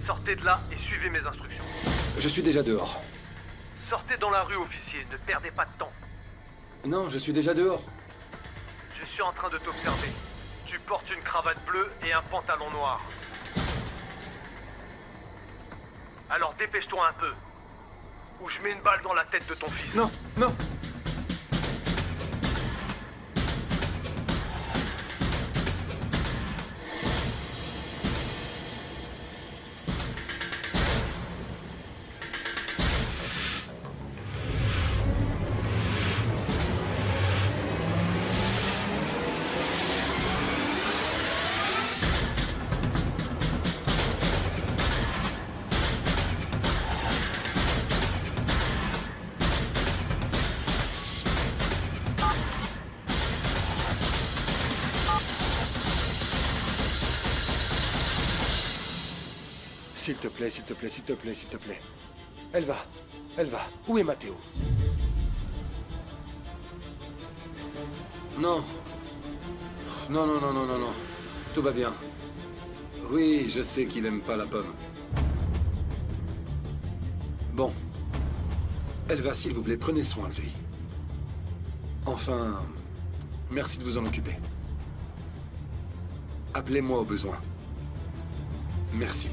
Sortez de là et suivez mes instructions. Je suis déjà dehors. Sortez dans la rue, officier, ne perdez pas de temps. Non, je suis déjà dehors. Je suis en train de t'observer. Tu portes une cravate bleue et un pantalon noir. Alors dépêche-toi un peu. Ou je mets une balle dans la tête de ton fils. Non, non. S'il te plaît, s'il te plaît, s'il te plaît, s'il te plaît. Elle va. Elle va. Où est Matteo? Non. Non, non, non, non, non, non. Tout va bien. Oui, je sais qu'il aime pas la pomme. Bon. Elle va, s'il vous plaît, prenez soin de lui. Enfin, merci de vous en occuper. Appelez-moi au besoin. Merci.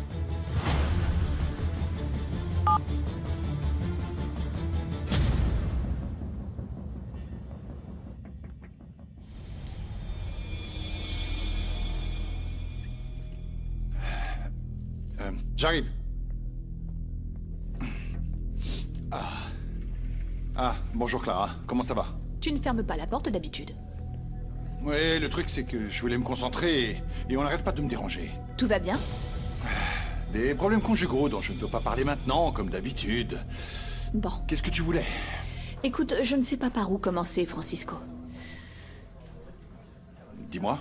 J'arrive. Bonjour Clara, comment ça va? Tu ne fermes pas la porte d'habitude. Oui, le truc c'est que je voulais me concentrer et on n'arrête pas de me déranger. Tout va bien? Des problèmes conjugaux dont je ne peux pas parler maintenant, comme d'habitude. Bon. Qu'est-ce que tu voulais? Écoute, je ne sais pas par où commencer, Francisco. Dis-moi.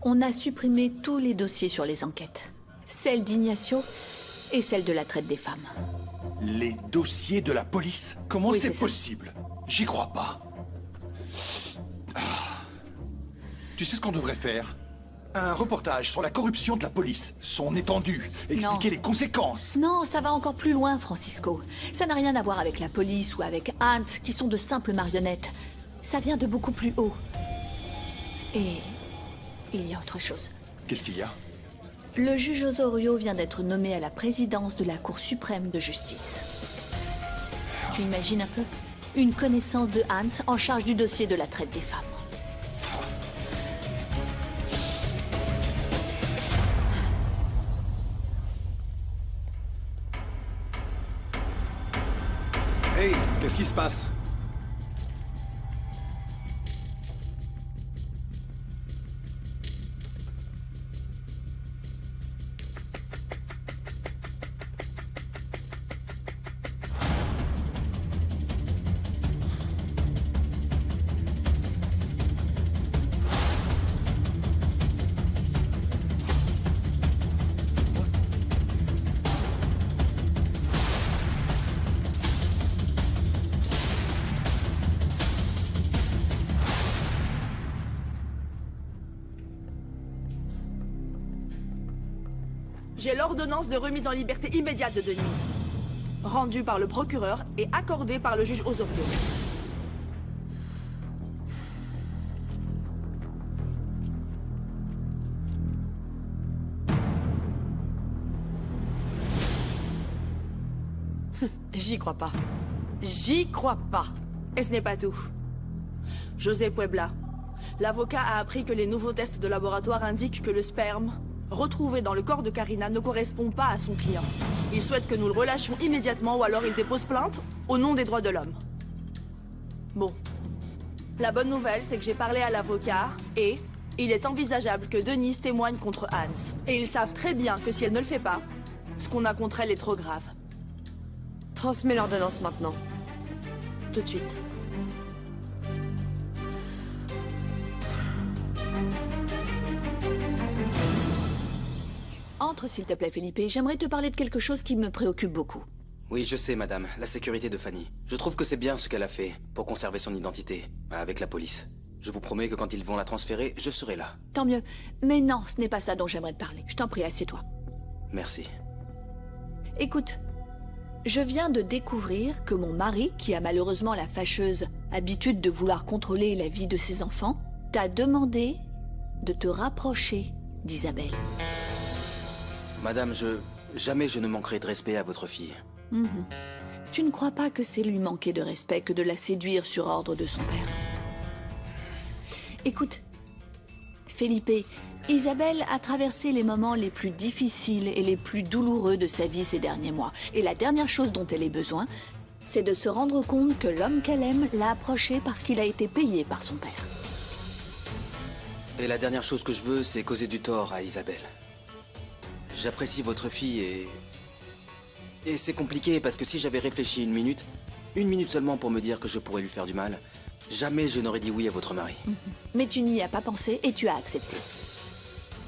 On a supprimé tous les dossiers sur les enquêtes. Celle d'Ignacio et celle de la traite des femmes. Les dossiers de la police? Comment Oui, c'est ça. possible? J'y crois pas. Tu sais ce qu'on devrait faire? Un reportage sur la corruption de la police, son étendue, expliquer Non. les conséquences. Non, ça va encore plus loin, Francisco. Ça n'a rien à voir avec la police ou avec Hans, qui sont de simples marionnettes. Ça vient de beaucoup plus haut. Et il y a autre chose. Qu'est-ce qu'il y a? Le juge Osorio vient d'être nommé à la présidence de la Cour suprême de justice. Tu imagines un peu? Une connaissance de Hans en charge du dossier de la traite des femmes. Hey, qu'est-ce qui se passe? J'ai l'ordonnance de remise en liberté immédiate de Denise, rendue par le procureur et accordée par le juge Osorio. J'y crois pas. J'y crois pas. Et ce n'est pas tout. José Puebla, l'avocat a appris que les nouveaux tests de laboratoire indiquent que le sperme retrouvé dans le corps de Karina ne correspond pas à son client. Il souhaite que nous le relâchions immédiatement ou alors il dépose plainte au nom des droits de l'homme. Bon. La bonne nouvelle, c'est que j'ai parlé à l'avocat et il est envisageable que Denise témoigne contre Hans. Et ils savent très bien que si elle ne le fait pas, ce qu'on a contre elle est trop grave. Transmets l'ordonnance maintenant. Tout de suite. Entre, s'il te plaît, Felipe. J'aimerais te parler de quelque chose qui me préoccupe beaucoup. Oui, je sais, madame. La sécurité de Fanny. Je trouve que c'est bien ce qu'elle a fait pour conserver son identité avec la police. Je vous promets que quand ils vont la transférer, je serai là. Tant mieux. Mais non, ce n'est pas ça dont j'aimerais te parler. Je t'en prie, assieds-toi. Merci. Écoute, je viens de découvrir que mon mari, qui a malheureusement la fâcheuse habitude de vouloir contrôler la vie de ses enfants, t'a demandé de te rapprocher d'Isabelle. Madame, jamais je ne manquerai de respect à votre fille. Tu ne crois pas que c'est lui manquer de respect que de la séduire sur ordre de son père? Écoute, Felipe, Isabelle a traversé les moments les plus difficiles et les plus douloureux de sa vie ces derniers mois. Et la dernière chose dont elle ait besoin, c'est de se rendre compte que l'homme qu'elle aime l'a approché parce qu'il a été payé par son père. Et la dernière chose que je veux, c'est causer du tort à Isabelle. J'apprécie votre fille et c'est compliqué parce que si j'avais réfléchi une minute seulement pour me dire que je pourrais lui faire du mal, jamais je n'aurais dit oui à votre mari. Mais tu n'y as pas pensé et tu as accepté.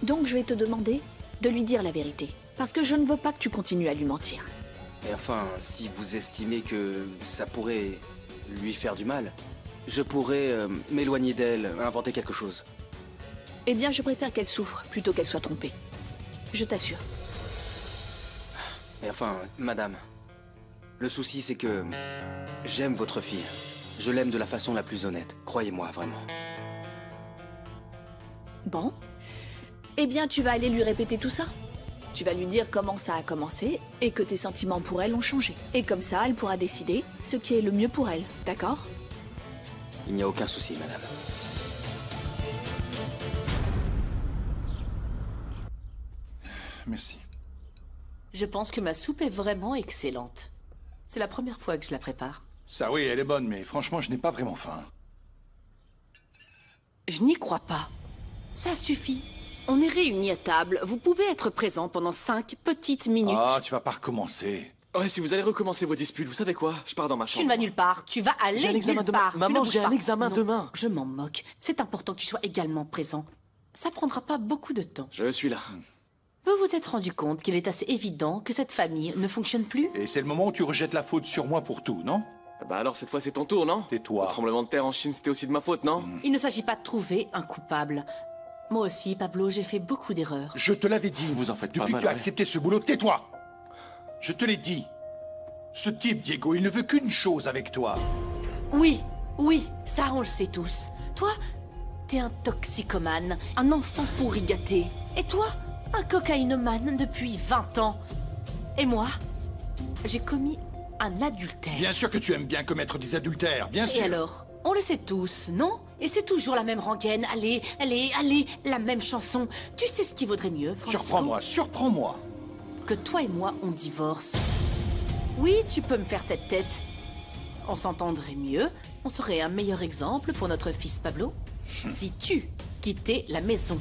Donc je vais te demander de lui dire la vérité. Parce que je ne veux pas que tu continues à lui mentir. Et enfin, si vous estimez que ça pourrait lui faire du mal, je pourrais m'éloigner d'elle, inventer quelque chose. Eh bien, je préfère qu'elle souffre plutôt qu'elle soit trompée. Je t'assure. Et enfin, madame, le souci c'est que j'aime votre fille. Je l'aime de la façon la plus honnête, croyez-moi, vraiment. Bon. Eh bien, tu vas aller lui répéter tout ça. Tu vas lui dire comment ça a commencé et que tes sentiments pour elle ont changé. Et comme ça, elle pourra décider ce qui est le mieux pour elle, d'accord? Il n'y a aucun souci, madame. Merci. Je pense que ma soupe est vraiment excellente. C'est la première fois que je la prépare. Ça oui, elle est bonne, mais franchement, je n'ai pas vraiment faim. Je n'y crois pas. Ça suffit. On est réunis à table. Vous pouvez être présent pendant 5 petites minutes. Ah, tu vas pas recommencer. Ouais, si vous allez recommencer vos disputes, vous savez quoi? Je pars dans ma chambre. Tu ne vas nulle part. Tu vas aller J'ai un examen nulle demain. part. Tu Maman, ne bouges j'ai un pas. examen Non, demain. Je m'en moque. C'est important que tu sois également présent. Ça prendra pas beaucoup de temps. Je suis là. Vous vous êtes rendu compte qu'il est assez évident que cette famille ne fonctionne plus? Et c'est le moment où tu rejettes la faute sur moi pour tout, non? Bah alors, cette fois, c'est ton tour, non? Tais-toi. Le tremblement de terre en Chine, c'était aussi de ma faute, non? Il ne s'agit pas de trouver un coupable. Moi aussi, Pablo, j'ai fait beaucoup d'erreurs. Je te l'avais dit. Vous en faites pas Depuis que mal, tu as ouais. accepté ce boulot, tais-toi. Je te l'ai dit. Ce type, Diego, il ne veut qu'une chose avec toi. Oui, ça on le sait tous. Toi, t'es un toxicomane, un enfant pourri gâté. Et toi, un cocaïnomane depuis 20 ans. Et moi, j'ai commis un adultère. Bien sûr que tu aimes bien commettre des adultères, bien sûr. Et alors? On le sait tous, non? Et c'est toujours la même rengaine, allez, la même chanson. Tu sais ce qui vaudrait mieux, Francisco? Surprends-moi. Que toi et moi, on divorce. Oui, tu peux me faire cette tête. On s'entendrait mieux, on serait un meilleur exemple pour notre fils Pablo. Si tu quittais la maison.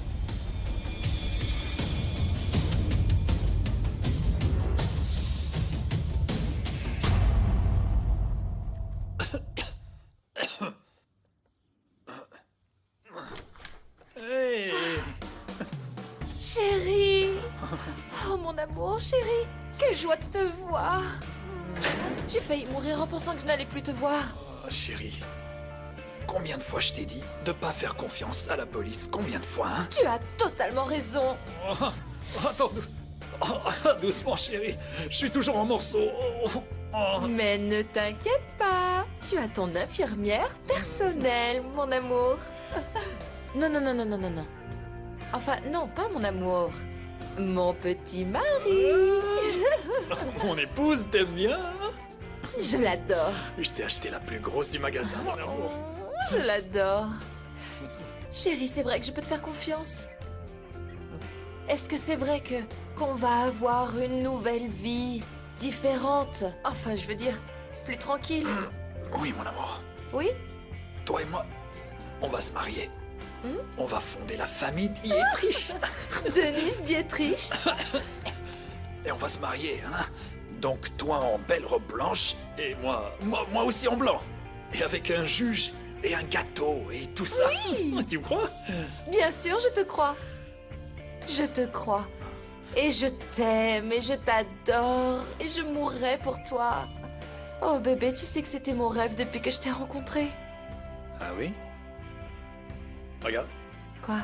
Chérie! Oh mon amour, chérie! Quelle joie de te voir! J'ai failli mourir en pensant que je n'allais plus te voir. Oh, chérie, combien de fois je t'ai dit de pas faire confiance à la police? Combien de fois, hein? Tu as totalement raison. Attends, doucement, chérie. Je suis toujours en morceaux. Mais ne t'inquiète pas. Tu as ton infirmière personnelle, mon amour. Non. Enfin, non, pas mon amour. Mon petit mari. Mon épouse t'aime bien. Je l'adore. Je t'ai acheté la plus grosse du magasin, mon amour. Je l'adore. Chérie, c'est vrai que je peux te faire confiance? Est-ce que c'est vrai qu'on va avoir une nouvelle vie différente? Enfin, je veux dire, plus tranquille. Oui, mon amour. Oui? Toi et moi, on va se marier. On va fonder la famille Dietrich. Denise Dietrich. Et on va se marier, hein? Donc toi en belle robe blanche et moi aussi en blanc. Et avec un juge et un gâteau et tout ça. Oui. Tu me crois? Bien sûr, je te crois. Je te crois. Et je t'aime et je t'adore et je mourrai pour toi. Oh bébé, tu sais que c'était mon rêve depuis que je t'ai rencontré. Ah oui? Regarde. Quoi?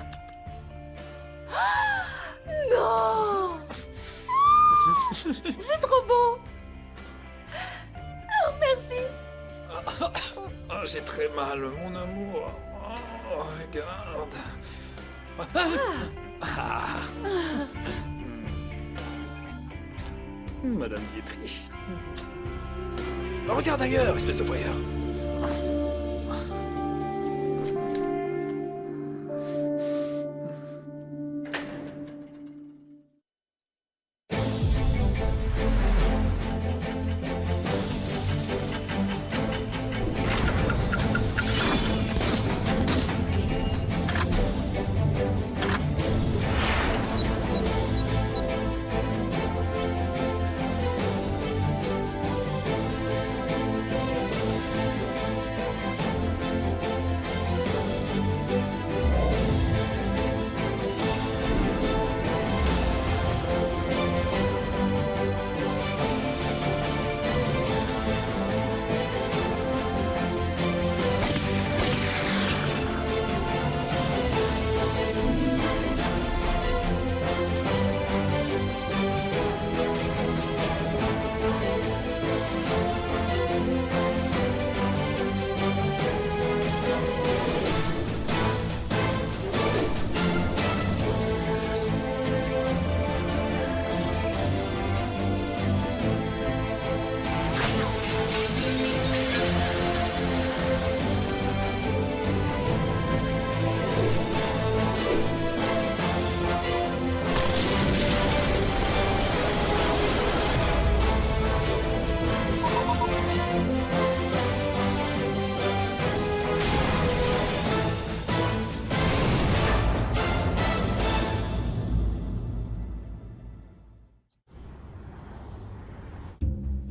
Non! C'est trop beau. Oh, merci. Oh, j'ai très mal, mon amour. Oh, regarde. Madame Dietrich. Regarde ailleurs, espèce de voyeur.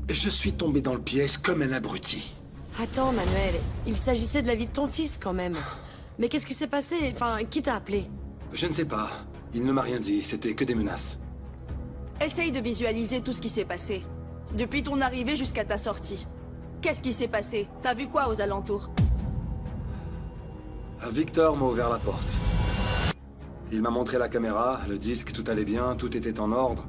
Je suis tombé dans le piège comme un abruti. Attends, Manuel, il s'agissait de la vie de ton fils quand même. Mais qu'est-ce qui s'est passé? Enfin, qui t'a appelé? Je ne sais pas. Il ne m'a rien dit, c'était que des menaces. Essaye de visualiser tout ce qui s'est passé. Depuis ton arrivée jusqu'à ta sortie. Qu'est-ce qui s'est passé? T'as vu quoi aux alentours? Victor m'a ouvert la porte. Il m'a montré la caméra, le disque, tout allait bien, tout était en ordre.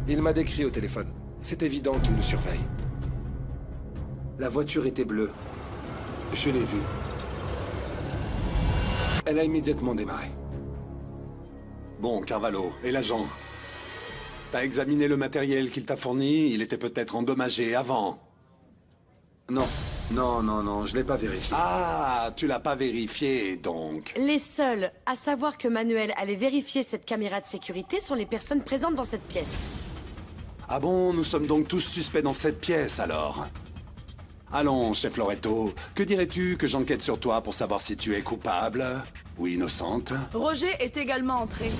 Il m'a décrit au téléphone. C'est évident qu'il nous surveille. La voiture était bleue. Je l'ai vue. Elle a immédiatement démarré. Bon, Carvalho, et l'agent? T'as examiné le matériel qu'il t'a fourni? Il était peut-être endommagé avant. Non. Non, je l'ai pas vérifié. Ah, tu l'as pas vérifié, donc. Les seuls à savoir que Manuel allait vérifier cette caméra de sécurité sont les personnes présentes dans cette pièce. Ah bon, nous sommes donc tous suspects dans cette pièce, alors? Allons, chef Loretto, que dirais-tu que j'enquête sur toi pour savoir si tu es coupable ou innocente? Roger est également entré.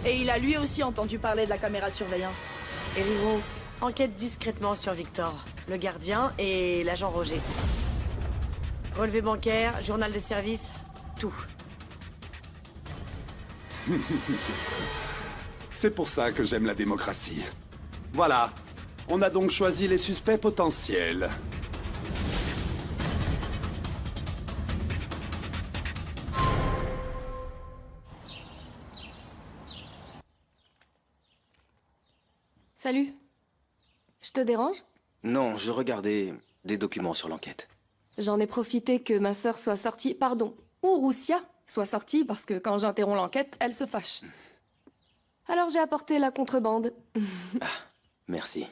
Et il a lui aussi entendu parler de la caméra de surveillance. Erivo, enquête discrètement sur Victor, le gardien et l'agent Roger. Relevé bancaire, journal de service, tout. C'est pour ça que j'aime la démocratie. Voilà, on a donc choisi les suspects potentiels. Salut. Je te dérange? Non, je regardais des documents sur l'enquête. J'en ai profité que ma sœur soit sortie, pardon, ou Roussia soit sortie, parce que quand j'interromps l'enquête, elle se fâche. Alors j'ai apporté la contrebande. Ah, merci.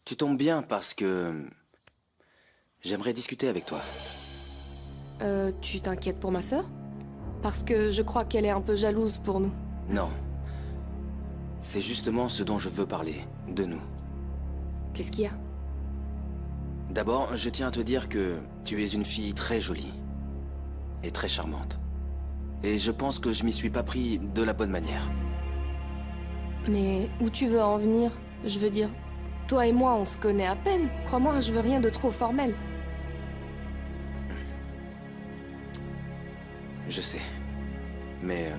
Tu tombes bien parce que... j'aimerais discuter avec toi. Tu t'inquiètes pour ma sœur? Parce que je crois qu'elle est un peu jalouse pour nous. Non. C'est justement ce dont je veux parler, de nous. Qu'est-ce qu'il y a? D'abord, je tiens à te dire que tu es une fille très jolie. Et très charmante. Et je pense que je m'y suis pas pris de la bonne manière. Mais où tu veux en venir? Je veux dire, toi et moi, on se connaît à peine. Crois-moi, je veux rien de trop formel. Je sais. Mais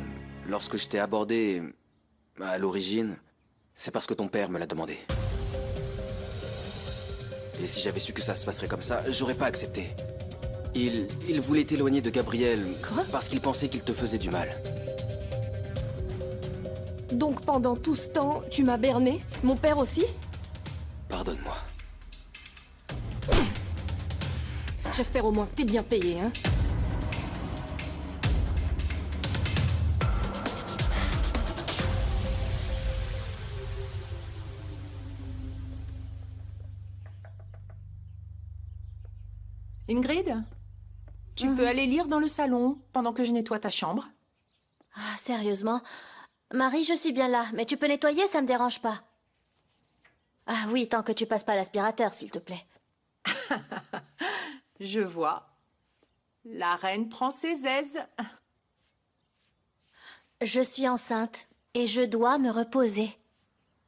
lorsque je t'ai abordé à l'origine, c'est parce que ton père me l'a demandé. Et si j'avais su que ça se passerait comme ça, j'aurais pas accepté. Il voulait t'éloigner de Gabriel. Quoi? Parce qu'il pensait qu'il te faisait du mal. Donc pendant tout ce temps, tu m'as berné? Mon père aussi? Pardonne-moi. J'espère au moins que t'es bien payé, hein? Ingrid, tu peux aller lire dans le salon pendant que je nettoie ta chambre? Ah, sérieusement? Marie, je suis bien là, mais tu peux nettoyer, ça me dérange pas. Ah oui, tant que tu passes pas l'aspirateur, s'il te plaît. Je vois. La reine prend ses aises. Je suis enceinte et je dois me reposer.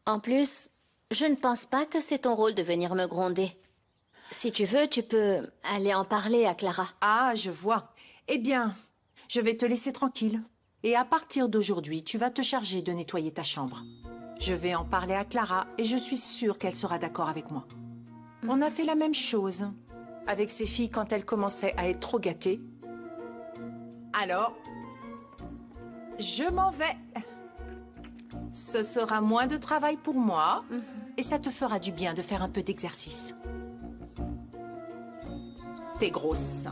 En plus, je ne pense pas que c'est ton rôle de venir me gronder. Si tu veux, tu peux aller en parler à Clara. Ah, je vois. Eh bien, je vais te laisser tranquille. Et à partir d'aujourd'hui, tu vas te charger de nettoyer ta chambre. Je vais en parler à Clara et je suis sûre qu'elle sera d'accord avec moi. On a fait la même chose avec ces filles quand elles commençaient à être trop gâtées. Alors, je m'en vais. Ce sera moins de travail pour moi et ça te fera du bien de faire un peu d'exercice. T'es grosse.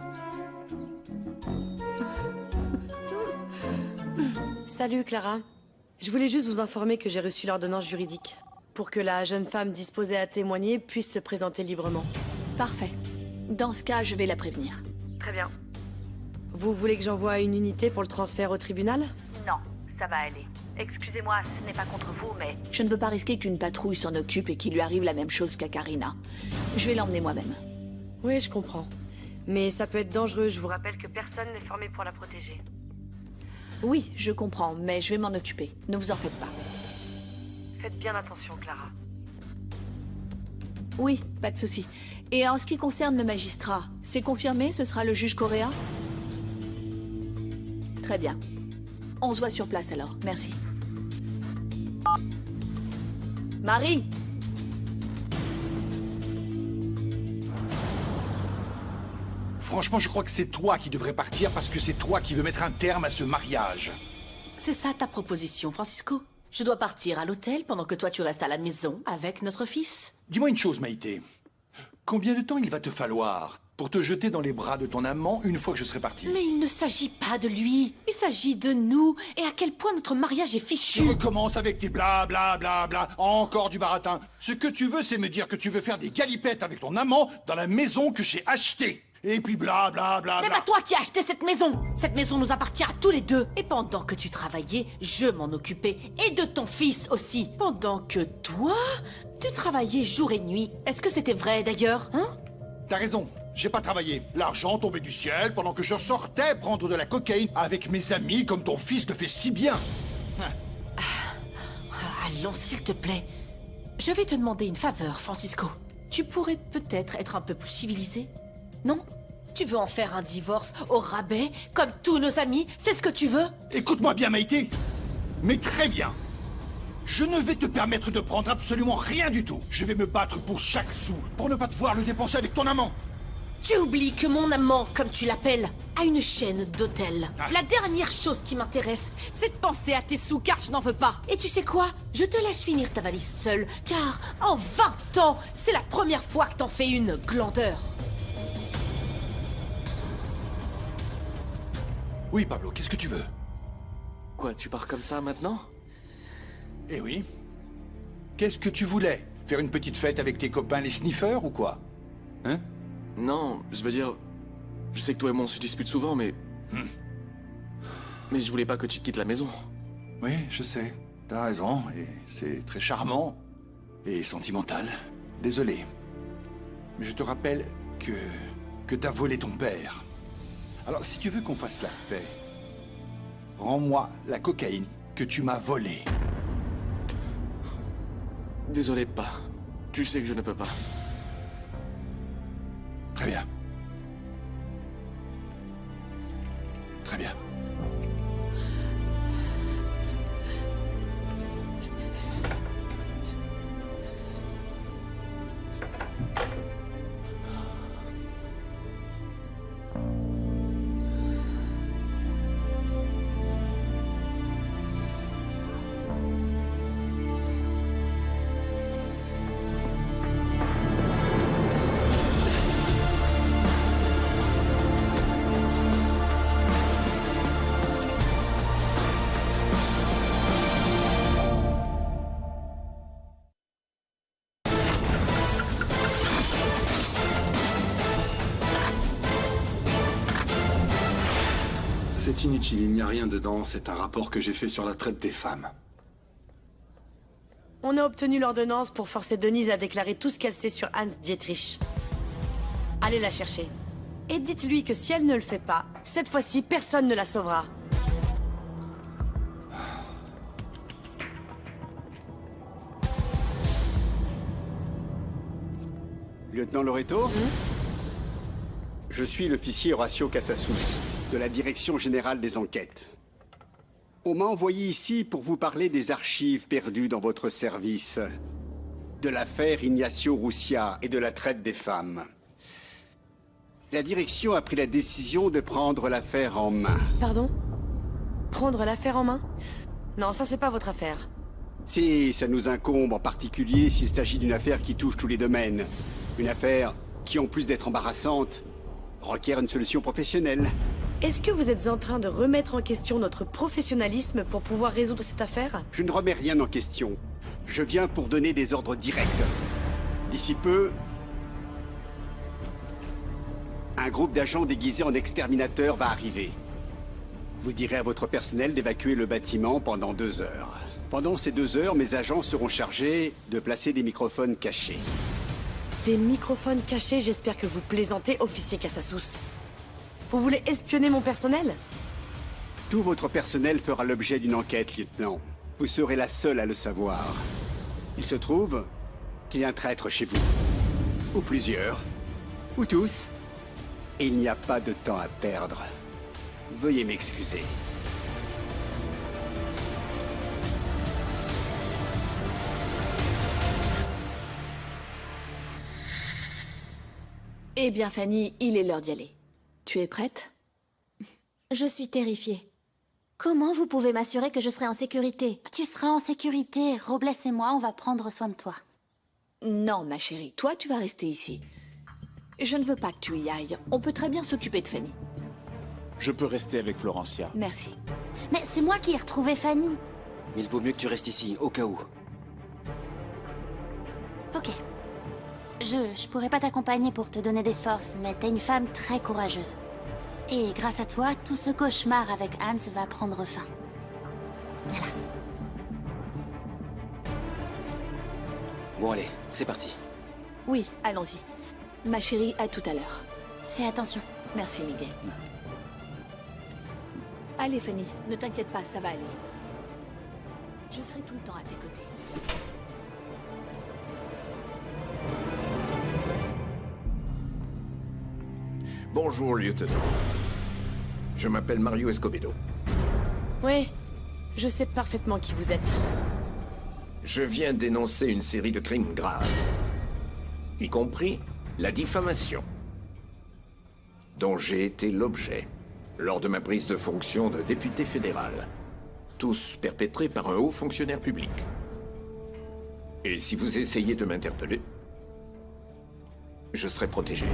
Salut Clara. Je voulais juste vous informer que j'ai reçu l'ordonnance juridique pour que la jeune femme disposée à témoigner puisse se présenter librement. Parfait. Dans ce cas, je vais la prévenir. Très bien. Vous voulez que j'envoie une unité pour le transfert au tribunal? Non, ça va aller. Excusez-moi, ce n'est pas contre vous, mais... Je ne veux pas risquer qu'une patrouille s'en occupe et qu'il lui arrive la même chose qu'à Karina. Je vais l'emmener moi-même. Oui, je comprends. Mais ça peut être dangereux, je vous rappelle que personne n'est formé pour la protéger. Oui, je comprends, mais je vais m'en occuper. Ne vous en faites pas. Faites bien attention, Clara. Oui, pas de souci. Et en ce qui concerne le magistrat, c'est confirmé, ce sera le juge coréen? Très bien. On se voit sur place alors, merci. Marie! Franchement, je crois que c'est toi qui devrais partir parce que c'est toi qui veux mettre un terme à ce mariage. C'est ça ta proposition, Francisco? Je dois partir à l'hôtel pendant que toi tu restes à la maison avec notre fils? Dis-moi une chose, Maïté. Combien de temps il va te falloir pour te jeter dans les bras de ton amant une fois que je serai parti? Mais il ne s'agit pas de lui. Il s'agit de nous et à quel point notre mariage est fichu. Tu commences avec tes bla bla bla bla, encore du baratin. Ce que tu veux, c'est me dire que tu veux faire des galipettes avec ton amant dans la maison que j'ai achetée. Et puis bla bla bla. Ce n'est pas toi qui as acheté cette maison. Cette maison nous appartient à tous les deux. Et pendant que tu travaillais, je m'en occupais. Et de ton fils aussi. Pendant que toi, tu travaillais jour et nuit. Est-ce que c'était vrai d'ailleurs, hein? T'as raison, j'ai pas travaillé. L'argent tombait du ciel pendant que je sortais prendre de la cocaïne avec mes amis comme ton fils le fait si bien. Allons, s'il te plaît. Je vais te demander une faveur, Francisco. Tu pourrais peut-être être un peu plus civilisé? Non? Tu veux en faire un divorce au rabais, comme tous nos amis? C'est ce que tu veux? Écoute-moi bien, Maïté. Mais très bien. Je ne vais te permettre de prendre absolument rien du tout. Je vais me battre pour chaque sou, pour ne pas te voir le dépenser avec ton amant. Tu oublies que mon amant, comme tu l'appelles, a une chaîne d'hôtels. La dernière chose qui m'intéresse, c'est de penser à tes sous, car je n'en veux pas. Et tu sais quoi? Je te laisse finir ta valise seule, car en 20 ans, c'est la première fois que t'en fais une glandeur. Oui, Pablo, qu'est-ce que tu veux? Quoi, tu pars comme ça maintenant? Eh oui. Qu'est-ce que tu voulais? Faire une petite fête avec tes copains les sniffers ou quoi? Hein? Non, je veux dire... Je sais que toi et moi on se dispute souvent, mais... Mais je voulais pas que tu quittes la maison. Oui, je sais. T'as raison, et c'est très charmant et sentimental. Désolé. Mais je te rappelle que t'as volé ton père. Alors, si tu veux qu'on fasse la paix, rends-moi la cocaïne que tu m'as volée. Désolé, pas. Tu sais que je ne peux pas. Très bien. Très bien. inutile, il n'y a rien dedans. C'est un rapport que j'ai fait sur la traite des femmes. On a obtenu l'ordonnance pour forcer Denise à déclarer tout ce qu'elle sait sur Hans Dietrich. Allez la chercher. Et dites-lui que si elle ne le fait pas, cette fois-ci, personne ne la sauvera. Lieutenant Loreto, je suis l'officier Horacio Casassus, de la Direction Générale des Enquêtes. On m'a envoyé ici pour vous parler des archives perdues dans votre service, de l'affaire Ignacio Russia et de la traite des femmes. La direction a pris la décision de prendre l'affaire en main. Pardon? Prendre l'affaire en main? Non, ça c'est pas votre affaire. Si, ça nous incombe, en particulier s'il s'agit d'une affaire qui touche tous les domaines. Une affaire qui, en plus d'être embarrassante, requiert une solution professionnelle. Est-ce que vous êtes en train de remettre en question notre professionnalisme pour pouvoir résoudre cette affaire? Je ne remets rien en question. Je viens pour donner des ordres directs. D'ici peu, un groupe d'agents déguisés en exterminateurs va arriver. Vous direz à votre personnel d'évacuer le bâtiment pendant 2 heures. Pendant ces 2 heures, mes agents seront chargés de placer des microphones cachés. Des microphones cachés, j'espère que vous plaisantez, officier Casassus. Vous voulez espionner mon personnel? Tout votre personnel fera l'objet d'une enquête, lieutenant. Vous serez la seule à le savoir. Il se trouve qu'il y a un traître chez vous. Ou plusieurs. Ou tous. Et il n'y a pas de temps à perdre. Veuillez m'excuser. Eh bien, Fanny, il est l'heure d'y aller. Tu es prête? Je suis terrifiée. Comment vous pouvez m'assurer que je serai en sécurité? Tu seras en sécurité. Robles et moi, on va prendre soin de toi. Non, ma chérie, toi, tu vas rester ici. Je ne veux pas que tu y ailles. On peut très bien s'occuper de Fanny. Je peux rester avec Florencia. Merci. Mais c'est moi qui ai retrouvé Fanny. Il vaut mieux que tu restes ici, au cas où. Ok. Je pourrais pas t'accompagner pour te donner des forces, mais t'es une femme très courageuse. Et grâce à toi, tout ce cauchemar avec Hans va prendre fin. Voilà. Bon allez, c'est parti. Oui, allons-y. Ma chérie, à tout à l'heure. Fais attention. Merci, Miguel. Allez, Fanny, ne t'inquiète pas, ça va aller. Je serai tout le temps à tes côtés. Bonjour, lieutenant. Je m'appelle Mario Escobedo. Oui, je sais parfaitement qui vous êtes. Je viens dénoncer une série de crimes graves, y compris la diffamation, dont j'ai été l'objet lors de ma prise de fonction de député fédéral, tous perpétrés par un haut fonctionnaire public. Et si vous essayez de m'interpeller, je serai protégé.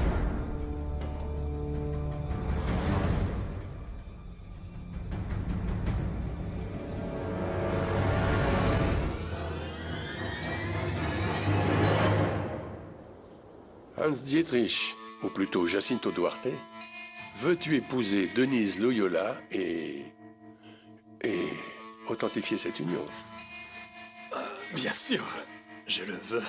Hans Dietrich, ou plutôt Jacinto Duarte, veux-tu épouser Denise Loyola et authentifier cette union? Bien sûr, je le veux.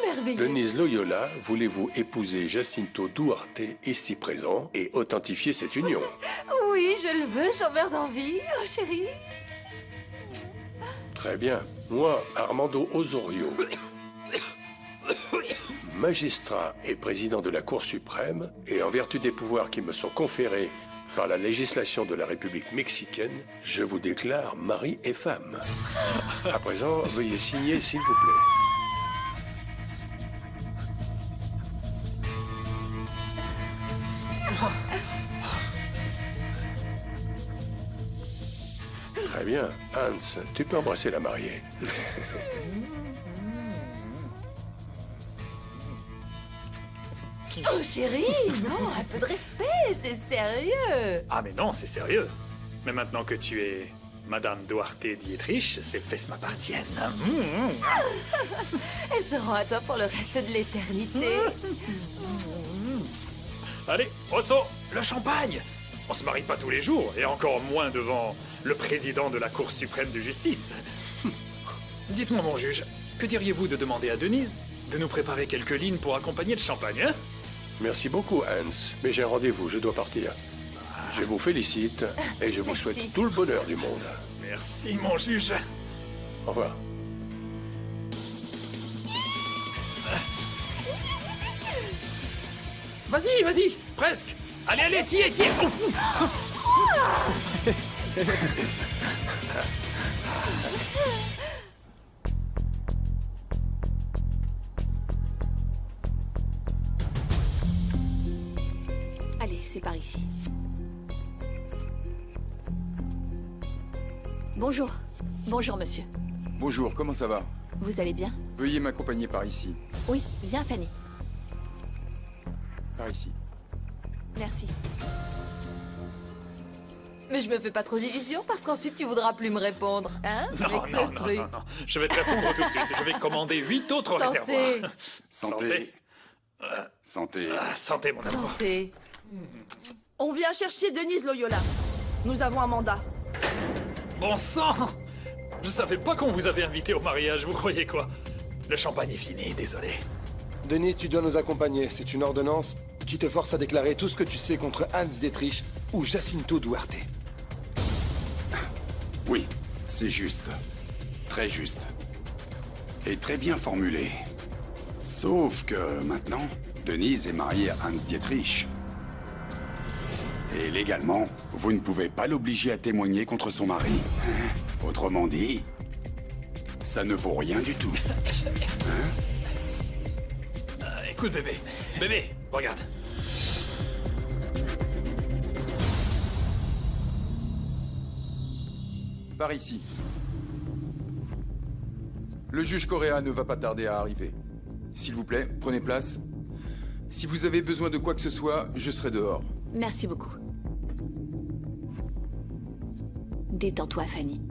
Merveilleux. Denise Loyola, voulez-vous épouser Jacinto Duarte, ici présent, et authentifier cette union? Oui, je le veux, j'en meurs d'envie. Oh, chérie. Très bien. Moi, Armando Osorio, magistrat et président de la Cour suprême, et en vertu des pouvoirs qui me sont conférés par la législation de la République mexicaine, je vous déclare mari et femme. À présent, veuillez signer, s'il vous plaît. Très bien. Hans, tu peux embrasser la mariée. Oh chérie, non, un peu de respect, c'est sérieux. Ah mais non, c'est sérieux. Mais maintenant que tu es Madame Duarte Dietrich, ces fesses m'appartiennent. Elle se rend à toi pour le reste de l'éternité. Allez, Osso, le champagne. On se marie pas tous les jours, et encore moins devant le président de la Cour suprême de justice. Dites-moi, mon juge, que diriez-vous de demander à Denise de nous préparer quelques lignes pour accompagner le champagne, hein? Merci beaucoup, Hans. Mais j'ai un rendez-vous, je dois partir. Je vous félicite et je vous souhaite tout le bonheur du monde. Merci, mon juge. Au revoir. Vas-y, vas-y, presque. Allez, allez, tiens, tiens. Allez, c'est par ici. Bonjour. Bonjour, monsieur. Bonjour, comment ça va? Vous allez bien? Veuillez m'accompagner par ici. Oui, viens, Fanny. Par ici. Merci. Mais je me fais pas trop d'illusions parce qu'ensuite tu voudras plus me répondre, hein? Avec ce truc. Non. Je vais te répondre tout de suite. Je vais commander 8 autres Santé. réservoirs. Santé. Santé. Santé, mon amour. Santé. On vient chercher Denise Loyola. Nous avons un mandat. Bon sang! Je savais pas qu'on vous avait invité au mariage, vous croyez quoi? Le champagne est fini, désolé. Denise, tu dois nous accompagner. C'est une ordonnance qui te force à déclarer tout ce que tu sais contre Hans Dietrich ou Jacinto Duarte. Oui, c'est juste. Très juste. Et très bien formulé. Sauf que maintenant, Denise est mariée à Hans Dietrich. Et légalement, vous ne pouvez pas l'obliger à témoigner contre son mari. Autrement dit, ça ne vaut rien du tout. Écoute, bébé. Bébé, regarde. Par ici. Le juge Correa ne va pas tarder à arriver. S'il vous plaît, prenez place. Si vous avez besoin de quoi que ce soit, je serai dehors. Merci beaucoup. Détends-toi, Fanny.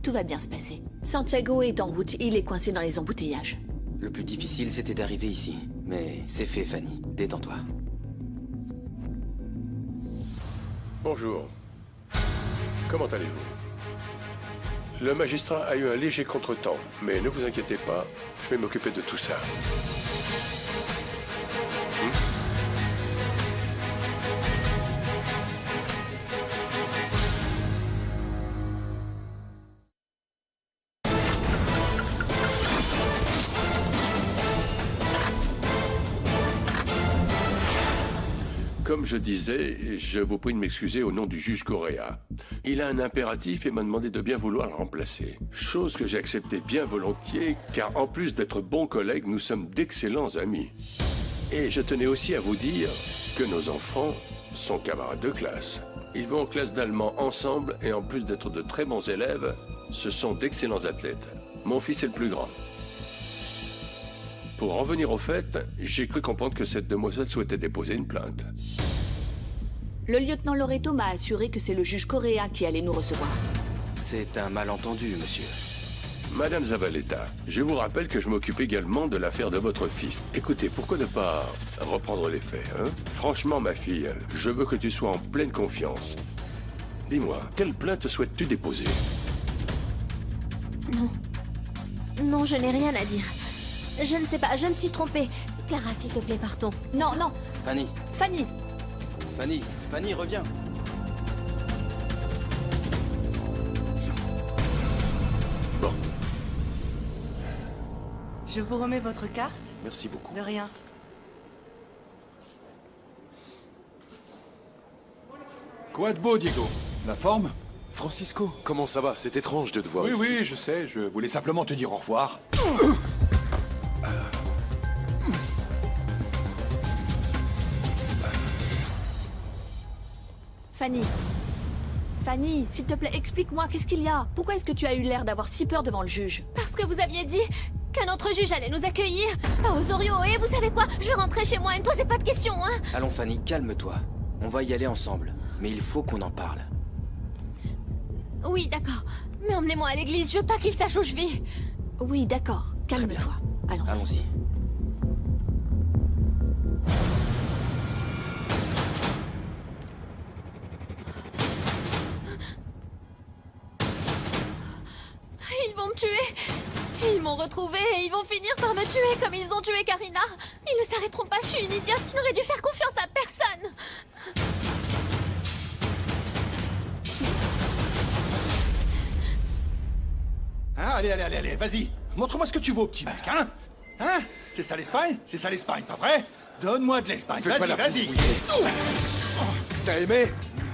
Tout va bien se passer. Santiago est en route, il est coincé dans les embouteillages. Le plus difficile, c'était d'arriver ici. Mais c'est fait, Fanny. Détends-toi. Bonjour. Comment allez-vous? Le magistrat a eu un léger contretemps, mais ne vous inquiétez pas, je vais m'occuper de tout ça. Comme je disais, je vous prie de m'excuser au nom du juge Correa. Il a un impératif et m'a demandé de bien vouloir le remplacer. Chose que j'ai acceptée bien volontiers, car en plus d'être bons collègues, nous sommes d'excellents amis. Et je tenais aussi à vous dire que nos enfants sont camarades de classe. Ils vont en classe d'allemand ensemble et en plus d'être de très bons élèves, ce sont d'excellents athlètes. Mon fils est le plus grand. Pour en venir au fait, j'ai cru comprendre que cette demoiselle souhaitait déposer une plainte. Le lieutenant Loreto m'a assuré que c'est le juge Correa qui allait nous recevoir. C'est un malentendu, monsieur. Madame Zavaleta, je vous rappelle que je m'occupe également de l'affaire de votre fils. Écoutez, pourquoi ne pas reprendre les faits, hein? Franchement, ma fille, je veux que tu sois en pleine confiance. Dis-moi, quelle plainte souhaites-tu déposer? Non. Non, je n'ai rien à dire. Je ne sais pas, je me suis trompée. Clara, s'il te plaît, partons. Non, non. Fanny. Fanny. Fanny. Fanny, reviens. Bon. Je vous remets votre carte. Merci beaucoup. De rien. Quoi de beau, Diego? La forme? Francisco, comment ça va? C'est étrange de te voir ici. Oui, je sais. Je voulais simplement te dire au revoir. Fanny. Fanny, s'il te plaît, explique-moi, qu'est-ce qu'il y a? Pourquoi est-ce que tu as eu l'air d'avoir si peur devant le juge? Parce que vous aviez dit qu'un autre juge allait nous accueillir à Osorio. Et vous savez quoi? Je vais rentrer chez moi et ne posez pas de questions, hein? Allons, Fanny, calme-toi. On va y aller ensemble. Mais il faut qu'on en parle. Oui, d'accord. Mais emmenez-moi à l'église, je veux pas qu'il sache où je vis. Oui, d'accord. Calme-toi. Allons-y. Allons-y. Ils vont me tuer. Ils m'ont retrouvée et ils vont finir par me tuer comme ils ont tué Karina. Ils ne s'arrêteront pas, je suis une idiote. Je n'aurais dû faire confiance à personne. Hein, allez, vas-y. Montre-moi ce que tu vaux, petit mec, hein? Hein? C'est ça l'Espagne? C'est ça l'Espagne, pas vrai? Donne-moi de l'Espagne, Fais pas la vas-y. poudre. T'as aimé?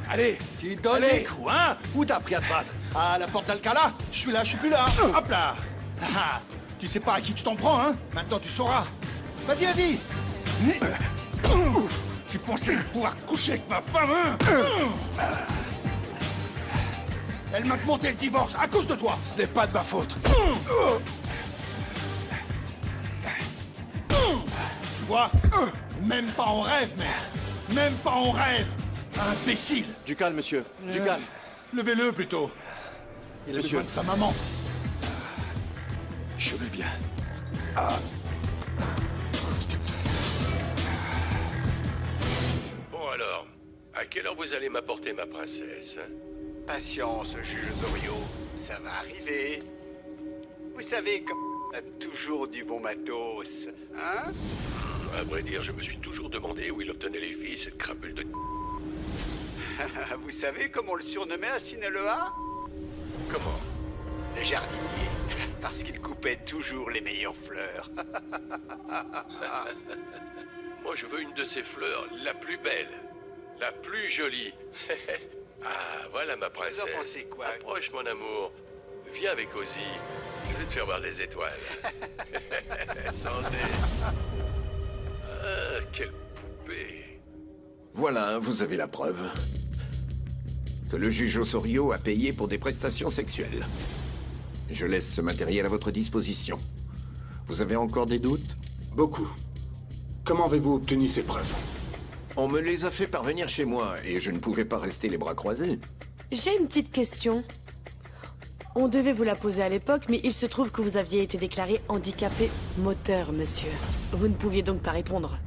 Allez, tu donnes les coups, hein? Où t'as appris à te battre? À la porte d'Alcala? Je suis là, je suis plus là. Hop là. Ah, tu sais pas à qui tu t'en prends, hein? Maintenant tu sauras. Vas-y. Tu pensais pouvoir coucher avec ma femme, hein? Elle m'a demandé le divorce à cause de toi. Ce n'est pas de ma faute. Tu vois? Même pas en rêve, mec. Même pas en rêve. Imbécile. Du calme, monsieur. Du calme. Levez-le plutôt. Il a besoin de sa maman. Je vais bien. Bon alors, à quelle heure vous allez m'apporter ma princesse? Patience, juge Zorio. Ça va arriver. Vous savez, comme on a toujours du bon matos, hein? À vrai dire, je me suis toujours demandé où il obtenait les filles, cette crapule de... Vous savez comment on le surnommait à Sinaloa? Comment? Le jardinier. Parce qu'il coupait toujours les meilleures fleurs. Moi, je veux une de ces fleurs, la plus belle, la plus jolie. Ah, voilà ma princesse. Vous en pensez quoi? Approche, mon amour. Viens avec Ozzy. Je vais te faire voir les étoiles. Santé. Ah, quelle poupée. Voilà, vous avez la preuve. Que le juge Osorio a payé pour des prestations sexuelles. Je laisse ce matériel à votre disposition. Vous avez encore des doutes? Beaucoup. Comment avez-vous obtenu ces preuves? On me les a fait parvenir chez moi, et je ne pouvais pas rester les bras croisés. J'ai une petite question. On devait vous la poser à l'époque, mais il se trouve que vous aviez été déclaré handicapé moteur, monsieur. Vous ne pouviez donc pas répondre.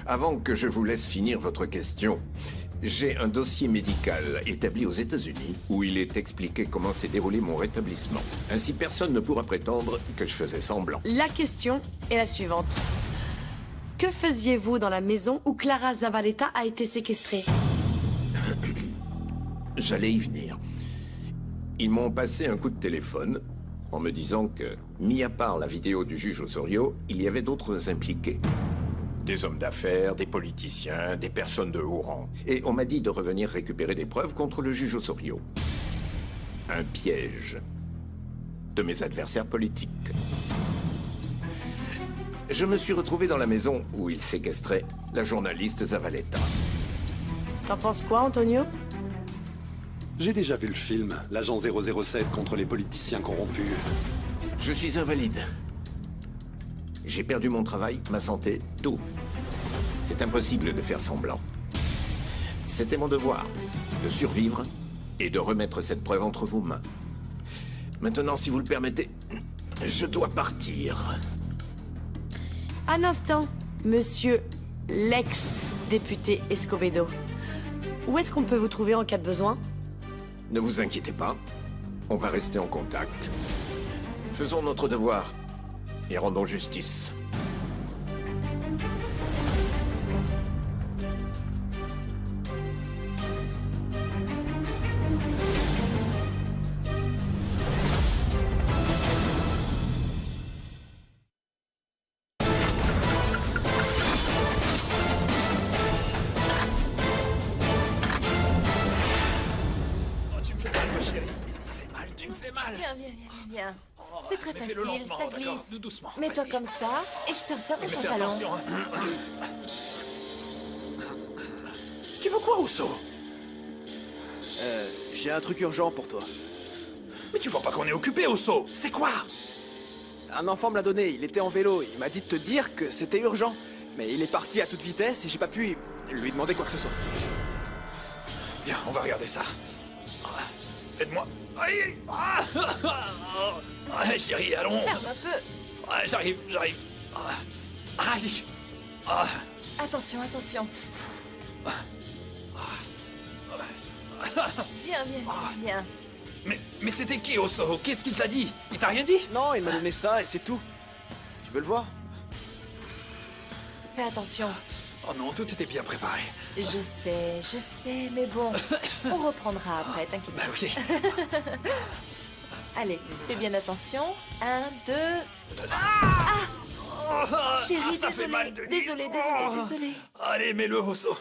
Avant que je vous laisse finir votre question, j'ai un dossier médical établi aux États-Unis où il est expliqué comment s'est déroulé mon rétablissement. Ainsi, personne ne pourra prétendre que je faisais semblant. La question est la suivante. Que faisiez-vous dans la maison où Clara Zavaleta a été séquestrée? J'allais y venir. Ils m'ont passé un coup de téléphone en me disant que, mis à part la vidéo du juge Osorio, il y avait d'autres impliqués. Des hommes d'affaires, des politiciens, des personnes de haut rang. Et on m'a dit de revenir récupérer des preuves contre le juge Osorio. Un piège de mes adversaires politiques. Je me suis retrouvé dans la maison où il séquestrait la journaliste Zavaleta. T'en penses quoi, Antonio? J'ai déjà vu le film, l'agent 007 contre les politiciens corrompus. Je suis invalide. J'ai perdu mon travail, ma santé, tout. C'est impossible de faire semblant. C'était mon devoir, de survivre et de remettre cette preuve entre vos mains. Maintenant, si vous le permettez, je dois partir. Un instant, monsieur l'ex-député Escobedo. Où est-ce qu'on peut vous trouver en cas de besoin? Ne vous inquiétez pas, on va rester en contact. Faisons notre devoir et rendons justice. Viens. C'est très facile, ça glisse. Doucement. Mets-toi comme ça, et je te retiens ton pantalon. Attention, hein. Tu veux quoi, Osso? J'ai un truc urgent pour toi. Mais tu vois pas qu'on est occupé, Osso? C'est quoi? Un enfant me l'a donné, il était en vélo, il m'a dit de te dire que c'était urgent. Mais il est parti à toute vitesse et j'ai pas pu lui demander quoi que ce soit. Bien, on va regarder ça. Aide-moi. Aïe. Ouais, chérie, allons. Ferme un peu. Ouais, j'arrive. Aïe. Attention. Viens. Mais c'était qui, Oso? Qu'est-ce qu'il t'a dit? Il t'a rien dit? Non, il m'a donné ça et c'est tout. Tu veux le voir? Fais attention. Oh non, tout était bien préparé. Je sais, mais bon, on reprendra après, t'inquiète pas. Bah oui. Allez, fais bien attention. 1, 2... Chérie, ça fait mal, Denise. désolée. Allez, mets-le, Oso.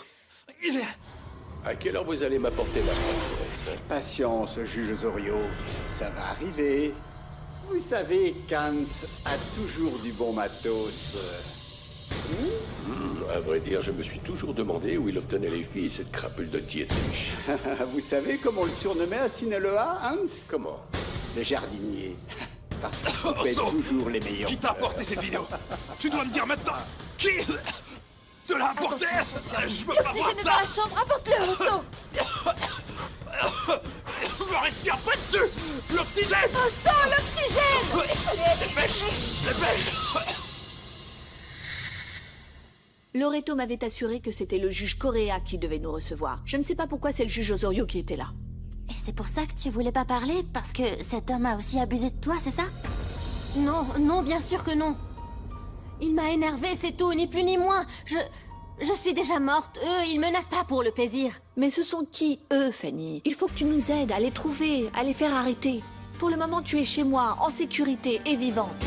À quelle heure vous allez m'apporter ma princesse? Patience, juge Zorio. Ça va arriver. Vous savez qu'Hans a toujours du bon matos. À vrai dire, je me suis toujours demandé où il obtenait les filles, cette crapule de Dietrich. Vous savez comment on le surnommait à Sinaloa, Hans? Comment? Le jardinier. Parce qu'il coupait toujours les meilleurs. Qui t'a apporté cette vidéo? Tu dois me dire maintenant. Qui te l'a apporté? Je peux pas voir L'oxygène est ça. dans la chambre, apporte-le, Oso. Je me respire pas dessus. L'oxygène. Oso, l'oxygène. Dépêche. Loreto m'avait assuré que c'était le juge Correa qui devait nous recevoir. Je ne sais pas pourquoi c'est le juge Osorio qui était là. Et c'est pour ça que tu voulais pas parler? Parce que cet homme a aussi abusé de toi, c'est ça? Non, bien sûr que non. Il m'a énervé, c'est tout, ni plus ni moins. Je suis déjà morte. Eux, ils menacent pas pour le plaisir. Mais ce sont qui, eux, Fanny? Il faut que tu nous aides à les trouver, à les faire arrêter. Pour le moment, tu es chez moi, en sécurité et vivante.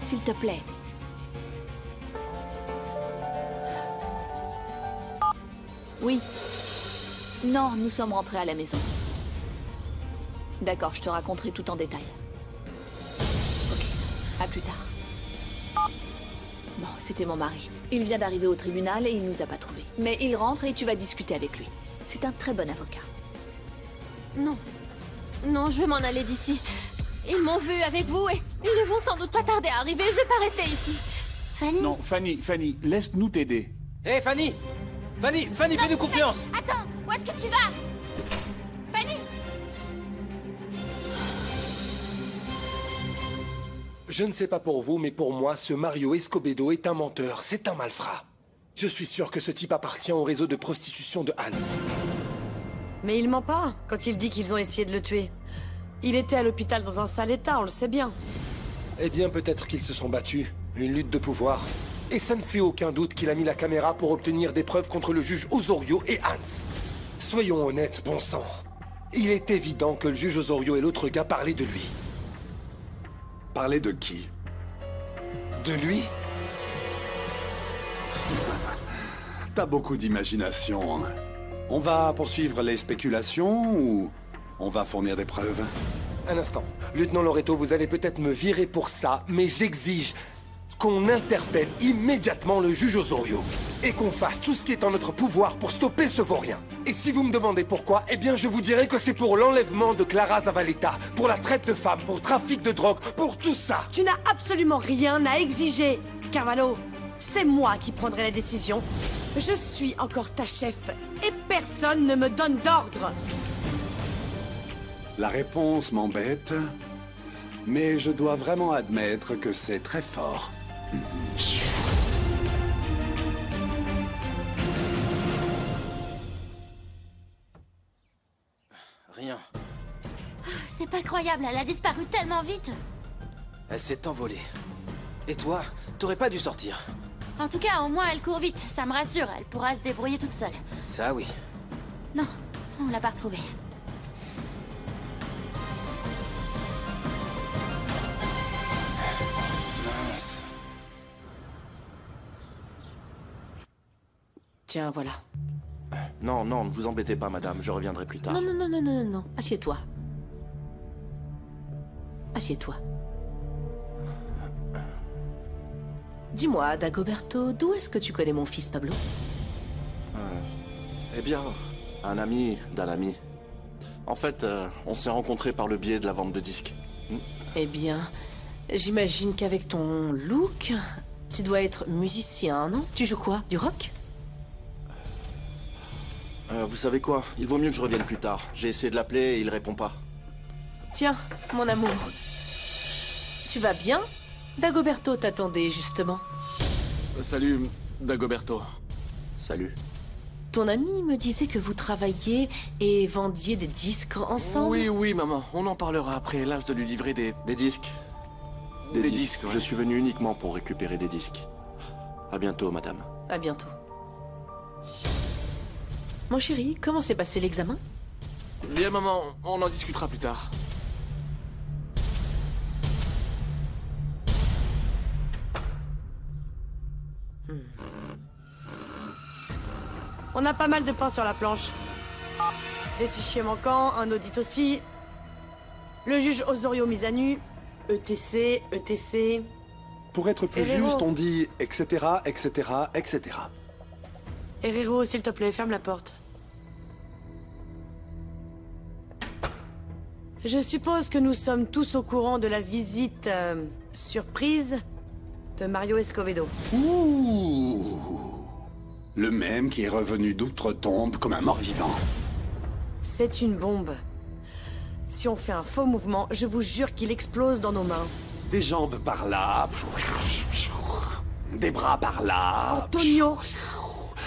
S'il te plaît. Oui. Non, nous sommes rentrés à la maison. D'accord, je te raconterai tout en détail. Ok, à plus tard. Bon, c'était mon mari. Il vient d'arriver au tribunal et il nous a pas trouvés. Mais il rentre et tu vas discuter avec lui. C'est un très bon avocat. Non, je veux m'en aller d'ici. Ils m'ont vu avec vous et ils ne vont sans doute pas tarder à arriver. Je vais pas rester ici. Fanny? Non, Fanny, laisse-nous t'aider. Hé, Fanny, fais-nous confiance. Attends, où est-ce que tu vas? Fanny? Je ne sais pas pour vous, mais pour moi, ce Mario Escobedo est un menteur, c'est un malfrat. Je suis sûr que ce type appartient au réseau de prostitution de Hans. Mais il ment pas quand il dit qu'ils ont essayé de le tuer. Il était à l'hôpital dans un sale état, on le sait bien. Eh bien, peut-être qu'ils se sont battus. Une lutte de pouvoir. Et ça ne fait aucun doute qu'il a mis la caméra pour obtenir des preuves contre le juge Osorio et Hans. Soyons honnêtes, bon sang. Il est évident que le juge Osorio et l'autre gars parlaient de lui. Parler de qui? De lui? T'as beaucoup d'imagination. On va poursuivre les spéculations ou on va fournir des preuves? Un instant. Lieutenant Loreto, vous allez peut-être me virer pour ça, mais j'exige qu'on interpelle immédiatement le juge Osorio et qu'on fasse tout ce qui est en notre pouvoir pour stopper ce vaurien. Et si vous me demandez pourquoi, eh bien je vous dirai que c'est pour l'enlèvement de Clara Zavaleta, pour la traite de femmes, pour trafic de drogue, pour tout ça. Tu n'as absolument rien à exiger, Carvalho. C'est moi qui prendrai la décision. Je suis encore ta chef et personne ne me donne d'ordre. La réponse m'embête, mais je dois vraiment admettre que c'est très fort. Rien. C'est pas croyable, elle a disparu tellement vite. Elle s'est envolée. Et toi, t'aurais pas dû sortir. En tout cas, au moins elle court vite, ça me rassure, elle pourra se débrouiller toute seule. Ça oui. Non, on l'a pas retrouvée. Mince. Tiens, voilà. Non, ne vous embêtez pas, madame, je reviendrai plus tard. Non. Assieds-toi. Assieds-toi. Dis-moi, Dagoberto, d'où est-ce que tu connais mon fils Pablo? Eh bien, un ami d'un ami. En fait, on s'est rencontrés par le biais de la vente de disques. Eh bien, j'imagine qu'avec ton look, tu dois être musicien, non? Tu joues quoi? Du rock? Vous savez quoi? Il vaut mieux que je revienne plus tard. J'ai essayé de l'appeler et il répond pas. Tiens, mon amour. Tu vas bien? Dagoberto t'attendait, justement. Salut, Dagoberto. Salut. Ton ami me disait que vous travailliez et vendiez des disques ensemble. Oui, oui, maman. On en parlera après. Là, je dois lui livrer des... Des disques. Des disques. ouais. Je suis venu uniquement pour récupérer des disques. À bientôt, madame. À bientôt. Mon chéri, comment s'est passé l'examen? Bien, maman. On en discutera plus tard. On a pas mal de pain sur la planche. Des fichiers manquants, un audit aussi. Le juge Osorio mis à nu. ETC. Pour être plus Herrero. juste, on dit etc., etc., etc. Herrero, s'il te plaît, ferme la porte. Je suppose que nous sommes tous au courant de la visite surprise de Mario Escobedo. Ouh. Le même qui est revenu d'outre-tombe comme un mort-vivant. C'est une bombe. Si on fait un faux mouvement, je vous jure qu'il explose dans nos mains. Des jambes par là. Des bras par là. Antonio!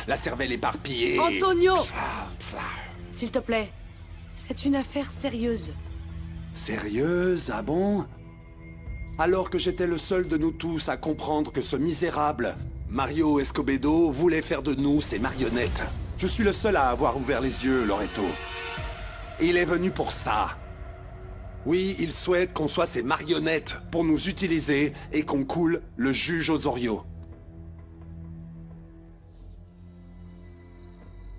La cervelle éparpillée. Antonio! S'il te plaît, c'est une affaire sérieuse. Sérieuse, ah bon? Alors que j'étais le seul de nous tous à comprendre que ce misérable Mario Escobedo voulait faire de nous ses marionnettes. Je suis le seul à avoir ouvert les yeux, Loreto. Il est venu pour ça. Oui, il souhaite qu'on soit ses marionnettes pour nous utiliser et qu'on coule le juge Osorio.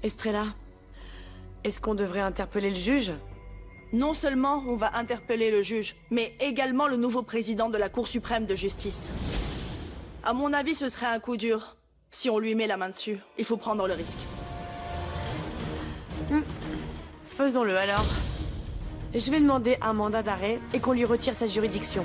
Estrella, est-ce qu'on devrait interpeller le juge? Non seulement on va interpeller le juge, mais également le nouveau président de la Cour suprême de justice. À mon avis, ce serait un coup dur. Si on lui met la main dessus, il faut prendre le risque. Faisons-le alors. Je vais demander un mandat d'arrêt et qu'on lui retire sa juridiction.